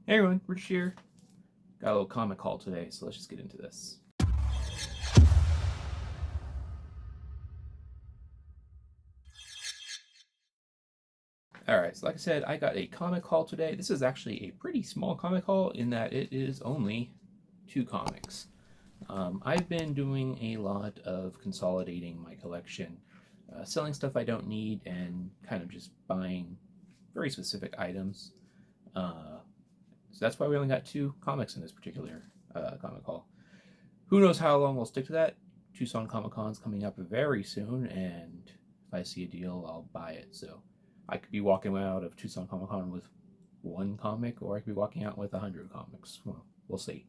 Hey everyone, Rich here. Got a little comic haul today, so let's just get into this. Alright, so like I said, I got a comic haul today. This is actually a pretty small comic haul in that it is only 2 comics. I've been doing a lot of consolidating my collection, selling stuff I don't need, and kind of just buying very specific items. Uh, so that's why we only got 2 comics in this particular comic haul. Who knows how long we'll stick to that? Tucson Comic Con's coming up very soon, and if I see a deal, I'll buy it. So I could be walking out of Tucson Comic Con with 1 comic, or I could be walking out with 100 comics. Well, we'll see.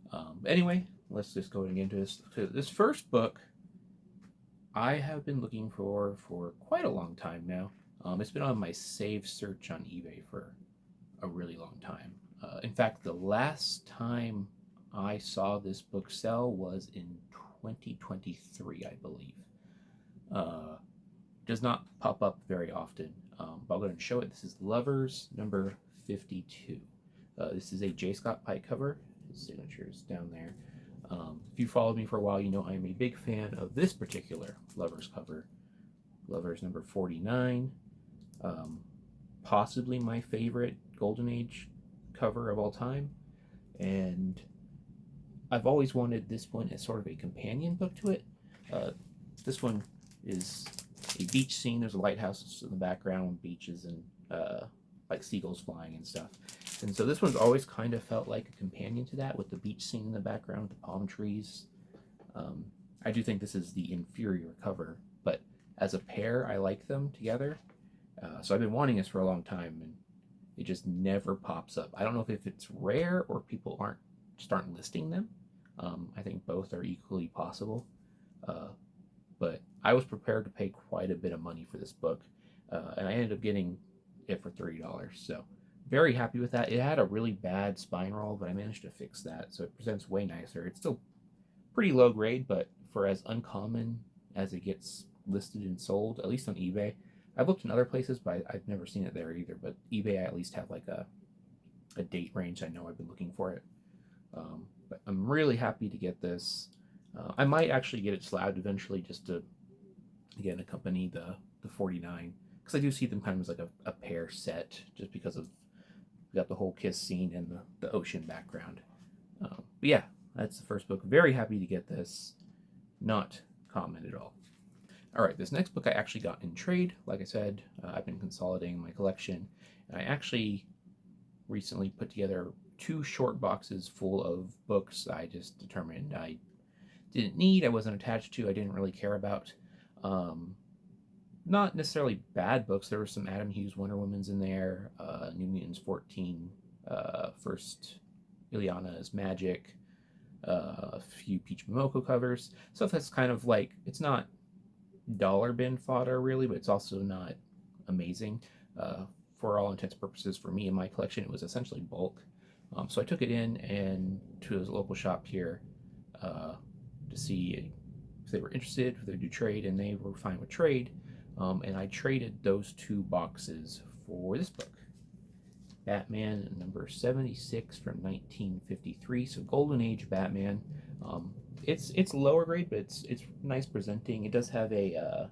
But anyway, let's just go and get into this. So this first book I have been looking for quite a long time now. It's been on my save search on eBay for a really long time. In fact, the last time I saw this book sell was in 2023, I believe. Uh, does not pop up very often, but I'll go ahead and show it. This is Lovers number 52. This is a J. Scott Pike cover. His signature is down there. If you followed me for a while, you know I'm a big fan of this particular Lovers cover. Lovers number 49. Um, Possibly my favorite Golden Age cover of all time. And I've always wanted this one as sort of a companion book to it. Uh, this one is a beach scene. There's a lighthouse in the background, beaches, and like seagulls flying and stuff. And so this one's always kind of felt like a companion to that, with the beach scene in the background, the palm trees. Um, I do think this is the inferior cover, but as a pair, I like them together. So I've been wanting this for a long time, and it just never pops up. I don't know if it's rare or people aren't listing them. I think both are equally possible. Uh, but I was prepared to pay quite a bit of money for this book, and I ended up getting it for $30. So very happy with that. It had a really bad spine roll, but I managed to fix that, so it presents way nicer. It's still pretty low grade, but for as uncommon as it gets listed and sold, at least on eBay. I've looked in other places, but I've never seen it there either. But eBay, I at least have like a date range. I know I've been looking for it. But I'm really happy to get this. I might actually get it slabbed eventually, just to again accompany the 49, because I do see them kind of as like a pair set, just because of we got the whole kiss scene and the ocean background. But yeah, that's the first book. Very happy to get this. Not common at all. All right, this next book I actually got in trade. Like I said, I've been consolidating my collection, and I actually recently put together 2 short boxes full of books I just determined I didn't need, I wasn't attached to, I didn't really care about. Um, Not necessarily bad books. There were some Adam Hughes Wonder Woman's in there, New Mutants 14, first Ileana's Magic, a few Peach Momoko covers. Stuff that's kind of like, it's not dollar bin fodder really, but it's also not amazing. For all intents and purposes, for me and my collection, it was essentially bulk. So I took it in and to a local shop here uh, to see if they were interested, if they would do trade, and they were fine with trade. And I traded those 2 boxes for this book, Batman number 76 from 1953. So Golden Age Batman. Um, it's lower grade, but it's nice presenting. It does have a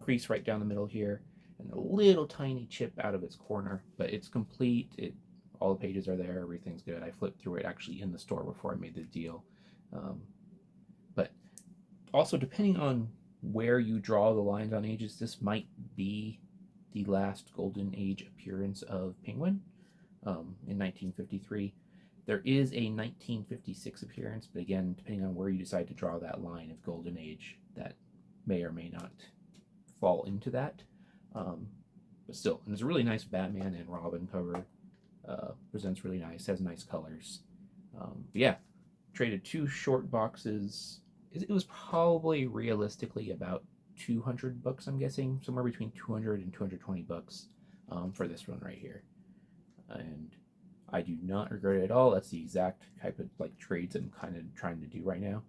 crease right down the middle here, and a little tiny chip out of its corner, but it's complete. All the pages are there. Everything's good. I flipped through it actually in the store before I made the deal. Um, but also, depending on where you draw the lines on ages, this might be the last Golden Age appearance of Penguin in 1953. There is a 1956 appearance, but again, depending on where you decide to draw that line of Golden Age, that may or may not fall into that. Um, but still, and it's a really nice Batman and Robin cover. Presents really nice, has nice colors. But yeah, traded 2 short boxes. It was probably realistically about 200 bucks, I'm guessing, somewhere between 200 and 220 bucks for this one right here. And I do not regret it at all. That's the exact type of like trades I'm kind of trying to do right now.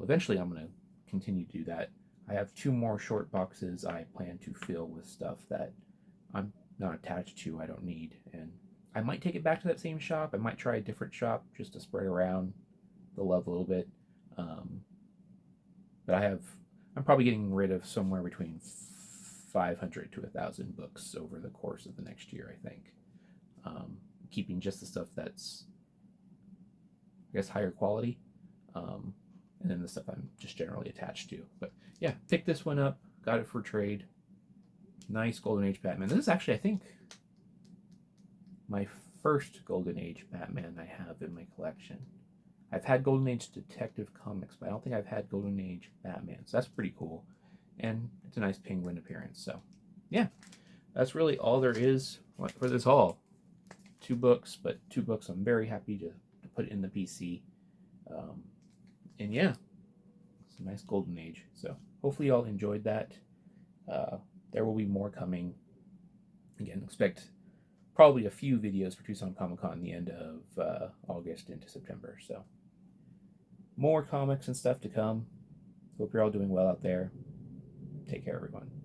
Eventually, I'm going to continue to do that. I have 2 more short boxes I plan to fill with stuff that I'm not attached to, I don't need, and I might take it back to that same shop. I might try a different shop just to spread around the love a little bit. Um, but I'm probably getting rid of somewhere between 500 to 1,000 books over the course of the next year, I think. Um, Keeping just the stuff that's, I guess, higher quality, um, and then the stuff I'm just generally attached to. But yeah, picked this one up, got it for trade. Nice Golden Age Batman. This is actually, I think, my first Golden Age Batman I have in my collection. I've had Golden Age Detective Comics, but I don't think I've had Golden Age Batman, so that's pretty cool. And it's a nice Penguin appearance. So, yeah, that's really all there is for this haul. 2 books, but 2 books I'm very happy to put in the PC. Um, and yeah, it's a nice Golden Age. So, hopefully, y'all enjoyed that. There will be more coming. Again, expect probably a few videos for Tucson Comic Con the end of August into September. So, more comics and stuff to come. Hope you're all doing well out there. Take care, everyone.